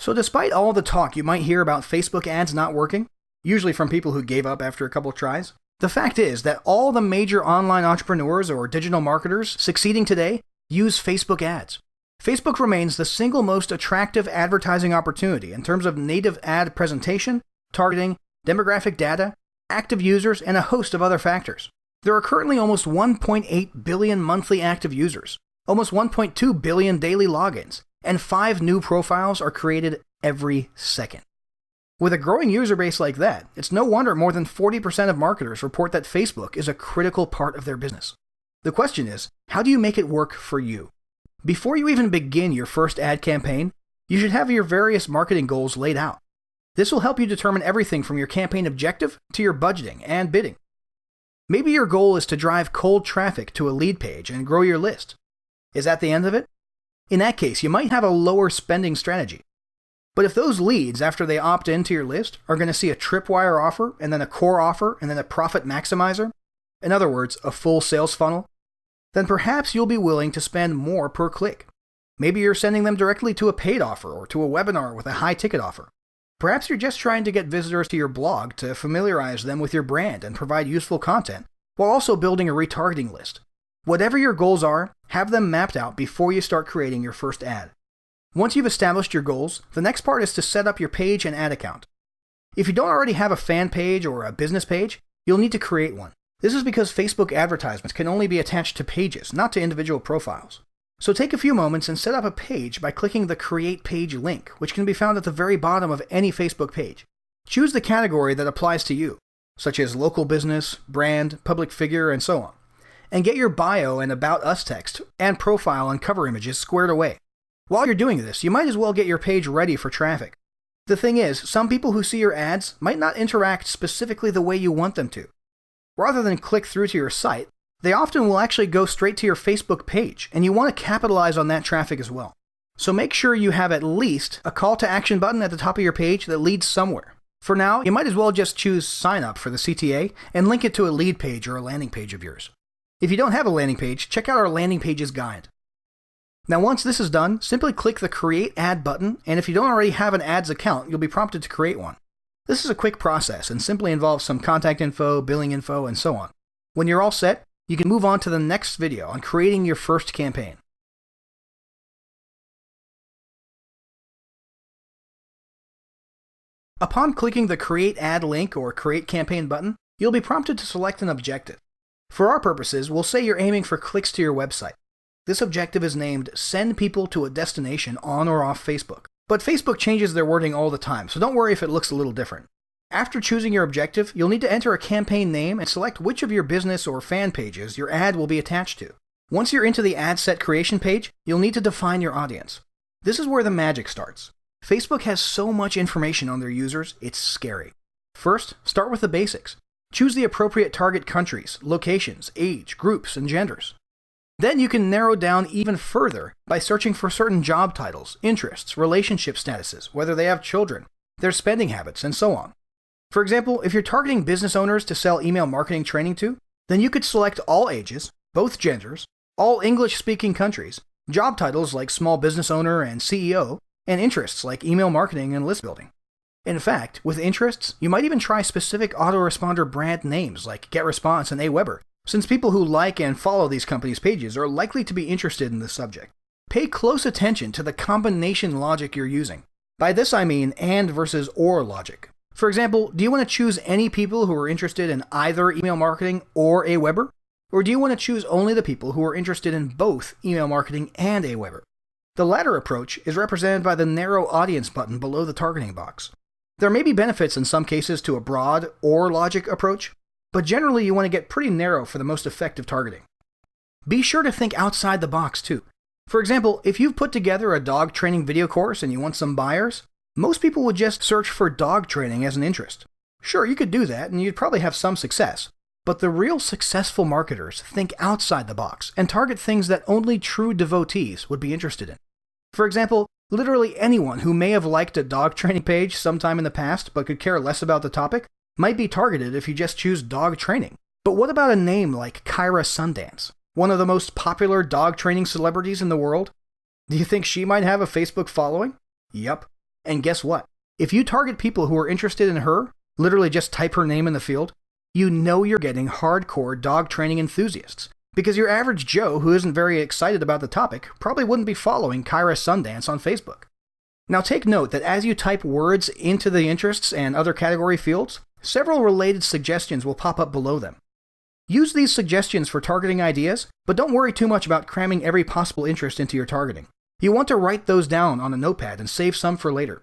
So despite all the talk you might hear about Facebook ads not working, usually from people who gave up after a couple tries, the fact is that all the major online entrepreneurs or digital marketers succeeding today use Facebook ads. Facebook remains the single most attractive advertising opportunity in terms of native ad presentation, targeting, demographic data, active users, and a host of other factors. There are currently almost 1.8 billion monthly active users, almost 1.2 billion daily logins, and 5 new profiles are created every second. With a growing user base like that, it's no wonder more than 40% of marketers report that Facebook is a critical part of their business. The question is, how do you make it work for you? Before you even begin your first ad campaign, you should have your various marketing goals laid out. This will help you determine everything from your campaign objective to your budgeting and bidding. Maybe your goal is to drive cold traffic to a lead page and grow your list. Is that the end of it? In that case, you might have a lower spending strategy. But if those leads, after they opt into your list, are going to see a tripwire offer, and then a core offer, and then a profit maximizer, in other words, a full sales funnel, then perhaps you'll be willing to spend more per click. Maybe you're sending them directly to a paid offer or to a webinar with a high ticket offer. Perhaps you're just trying to get visitors to your blog to familiarize them with your brand and provide useful content, while also building a retargeting list. Whatever your goals are, have them mapped out before you start creating your first ad. Once you've established your goals, the next part is to set up your page and ad account. If you don't already have a fan page or a business page, you'll need to create one. This is because Facebook advertisements can only be attached to pages, not to individual profiles. So take a few moments and set up a page by clicking the Create Page link, which can be found at the very bottom of any Facebook page. Choose the category that applies to you, such as local business, brand, public figure, and so on. And get your bio and About Us text and profile and cover images squared away. While you're doing this, you might as well get your page ready for traffic. The thing is, some people who see your ads might not interact specifically the way you want them to. Rather than click through to your site, they often will actually go straight to your Facebook page, and you want to capitalize on that traffic as well. So make sure you have at least a call to action button at the top of your page that leads somewhere. For now, you might as well just choose Sign Up for the CTA and link it to a lead page or a landing page of yours. If you don't have a landing page, check out our landing pages guide. Now once this is done, simply click the Create Ad button, and if you don't already have an ads account, you'll be prompted to create one. This is a quick process and simply involves some contact info, billing info, and so on. When you're all set, you can move on to the next video on creating your first campaign. Upon clicking the Create Ad link or Create Campaign button, you'll be prompted to select an objective. For our purposes, we'll say you're aiming for clicks to your website. This objective is named Send People to a Destination on or off Facebook. But Facebook changes their wording all the time, so don't worry if it looks a little different. After choosing your objective, you'll need to enter a campaign name and select which of your business or fan pages your ad will be attached to. Once you're into the ad set creation page, you'll need to define your audience. This is where the magic starts. Facebook has so much information on their users, it's scary. First, start with the basics. Choose the appropriate target countries, locations, age, groups, and genders. Then you can narrow down even further by searching for certain job titles, interests, relationship statuses, whether they have children, their spending habits, and so on. For example, if you're targeting business owners to sell email marketing training to, then you could select all ages, both genders, all English-speaking countries, job titles like small business owner and CEO, and interests like email marketing and list building. In fact, with interests, you might even try specific autoresponder brand names like GetResponse and Aweber, since people who like and follow these companies' pages are likely to be interested in this subject. Pay close attention to the combination logic you're using. By this I mean and versus or logic. For example, do you want to choose any people who are interested in either email marketing or Aweber? Or do you want to choose only the people who are interested in both email marketing and Aweber? The latter approach is represented by the narrow audience button below the targeting box. There may be benefits in some cases to a broad or logic approach, but generally you want to get pretty narrow for the most effective targeting. Be sure to think outside the box too. For example, if you've put together a dog training video course and you want some buyers, most people would just search for dog training as an interest. Sure, you could do that and you'd probably have some success, but the real successful marketers think outside the box and target things that only true devotees would be interested in. For example, literally anyone who may have liked a dog training page sometime in the past but could care less about the topic might be targeted if you just choose dog training. But what about a name like Kyra Sundance, one of the most popular dog training celebrities in the world? Do you think she might have a Facebook following? Yup. And guess what? If you target people who are interested in her, literally just type her name in the field, you know you're getting hardcore dog training enthusiasts. Because your average Joe who isn't very excited about the topic probably wouldn't be following Kyra Sundance on Facebook. Now take note that as you type words into the interests and other category fields, several related suggestions will pop up below them. Use these suggestions for targeting ideas, but don't worry too much about cramming every possible interest into your targeting. You want to write those down on a notepad and save some for later.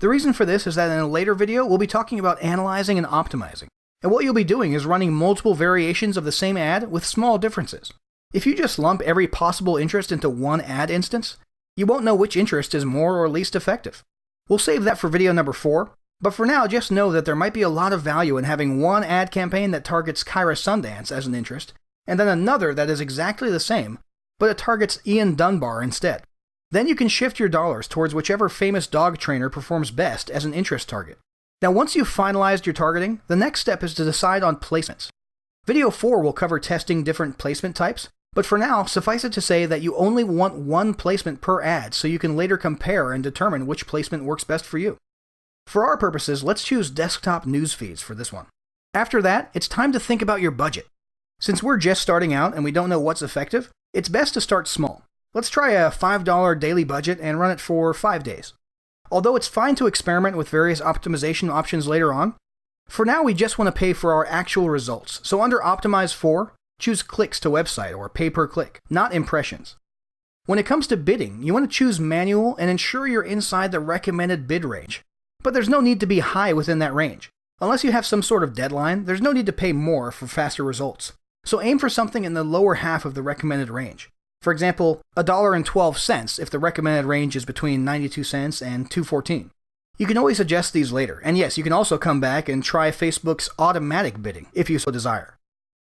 The reason for this is that in a later video, we'll be talking about analyzing and optimizing. And what you'll be doing is running multiple variations of the same ad with small differences. If you just lump every possible interest into one ad instance, you won't know which interest is more or least effective. We'll save that for video number 4, but for now just know that there might be a lot of value in having one ad campaign that targets Kyra Sundance as an interest, and then another that is exactly the same, but it targets Ian Dunbar instead. Then you can shift your dollars towards whichever famous dog trainer performs best as an interest target. Now once you've finalized your targeting, the next step is to decide on placements. Video 4 will cover testing different placement types, but for now, suffice it to say that you only want one placement per ad so you can later compare and determine which placement works best for you. For our purposes, let's choose desktop news feeds for this one. After that, it's time to think about your budget. Since we're just starting out and we don't know what's effective, it's best to start small. Let's try a $5 daily budget and run it for 5 days. Although it's fine to experiment with various optimization options later on, for now we just want to pay for our actual results. So under Optimize for, choose clicks to website or pay per click, not impressions. When it comes to bidding, you want to choose manual and ensure you're inside the recommended bid range. But there's no need to be high within that range. Unless you have some sort of deadline, there's no need to pay more for faster results. So aim for something in the lower half of the recommended range. For example, $1.12 if the recommended range is between 92 cents and $2.14. You can always adjust these later, and yes, you can also come back and try Facebook's automatic bidding if you so desire.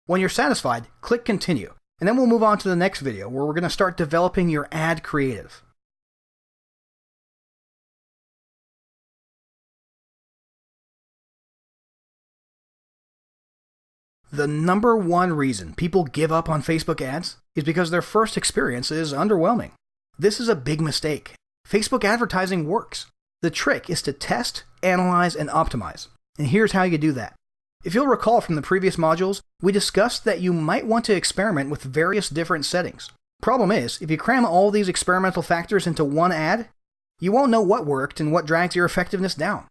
When you're satisfied, click Continue, and then we'll move on to the next video where we're going to start developing your ad creative. The number one reason people give up on Facebook ads is because their first experience is underwhelming. This is a big mistake. Facebook advertising works. The trick is to test, analyze, and optimize. And here's how you do that. If you'll recall from the previous modules, we discussed that you might want to experiment with various different settings. Problem is, if you cram all these experimental factors into one ad, you won't know what worked and what drags your effectiveness down.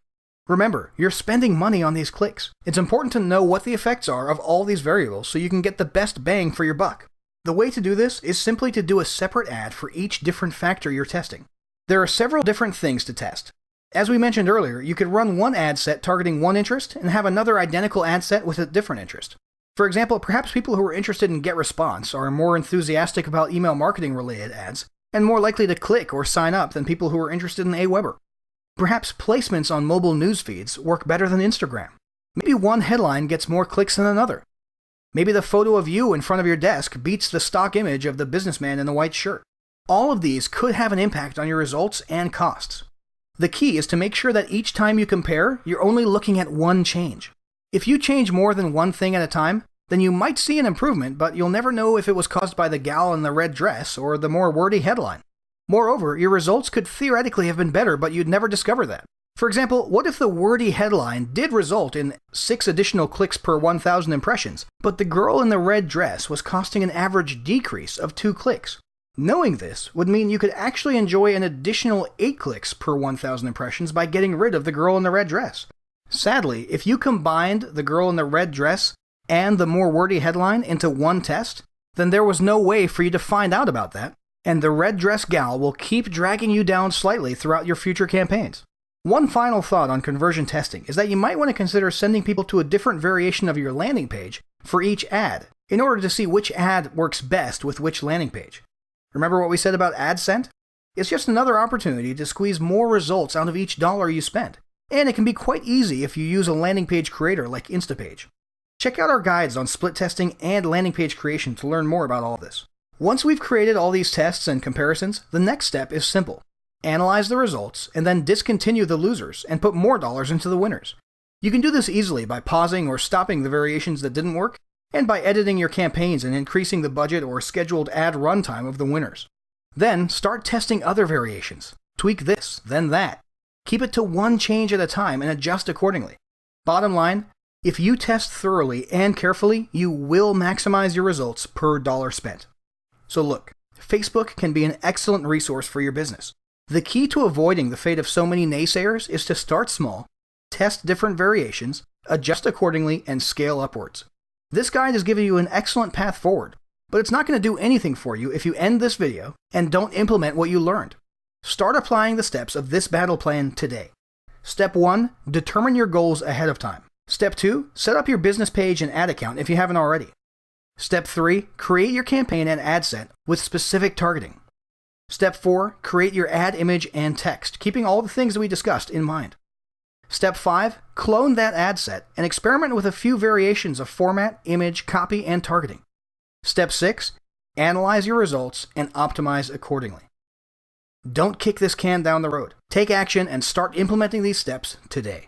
Remember, you're spending money on these clicks. It's important to know what the effects are of all these variables so you can get the best bang for your buck. The way to do this is simply to do a separate ad for each different factor you're testing. There are several different things to test. As we mentioned earlier, you could run one ad set targeting one interest and have another identical ad set with a different interest. For example, perhaps people who are interested in GetResponse are more enthusiastic about email marketing related ads and more likely to click or sign up than people who are interested in Aweber. Perhaps placements on mobile news feeds work better than Instagram. Maybe one headline gets more clicks than another. Maybe the photo of you in front of your desk beats the stock image of the businessman in the white shirt. All of these could have an impact on your results and costs. The key is to make sure that each time you compare, you're only looking at one change. If you change more than one thing at a time, then you might see an improvement, but you'll never know if it was caused by the gal in the red dress or the more wordy headline. Moreover, your results could theoretically have been better, but you'd never discover that. For example, what if the wordy headline did result in 6 additional clicks per 1,000 impressions, but the girl in the red dress was costing an average decrease of 2 clicks? Knowing this would mean you could actually enjoy an additional 8 clicks per 1,000 impressions by getting rid of the girl in the red dress. Sadly, if you combined the girl in the red dress and the more wordy headline into one test, then there was no way for you to find out about that, and the red dress gal will keep dragging you down slightly throughout your future campaigns. One final thought on conversion testing is that you might want to consider sending people to a different variation of your landing page for each ad in order to see which ad works best with which landing page. Remember what we said about ad sent? It's just another opportunity to squeeze more results out of each dollar you spend. And it can be quite easy if you use a landing page creator like Instapage. Check out our guides on split testing and landing page creation to learn more about all this. Once we've created all these tests and comparisons, the next step is simple. Analyze the results, and then discontinue the losers and put more dollars into the winners. You can do this easily by pausing or stopping the variations that didn't work, and by editing your campaigns and increasing the budget or scheduled ad runtime of the winners. Then start testing other variations. Tweak this, then that. Keep it to one change at a time and adjust accordingly. Bottom line, if you test thoroughly and carefully, you will maximize your results per dollar spent. So look, Facebook can be an excellent resource for your business. The key to avoiding the fate of so many naysayers is to start small, test different variations, adjust accordingly, and scale upwards. This guide is giving you an excellent path forward, but it's not going to do anything for you if you end this video and don't implement what you learned. Start applying the steps of this battle plan today. Step 1, determine your goals ahead of time. Step 2, set up your business page and ad account if you haven't already. Step 3, create your campaign and ad set with specific targeting. Step 4, create your ad image and text, keeping all the things that we discussed in mind. Step 5, clone that ad set and experiment with a few variations of format, image, copy, and targeting. Step 6, analyze your results and optimize accordingly. Don't kick this can down the road. Take action and start implementing these steps today.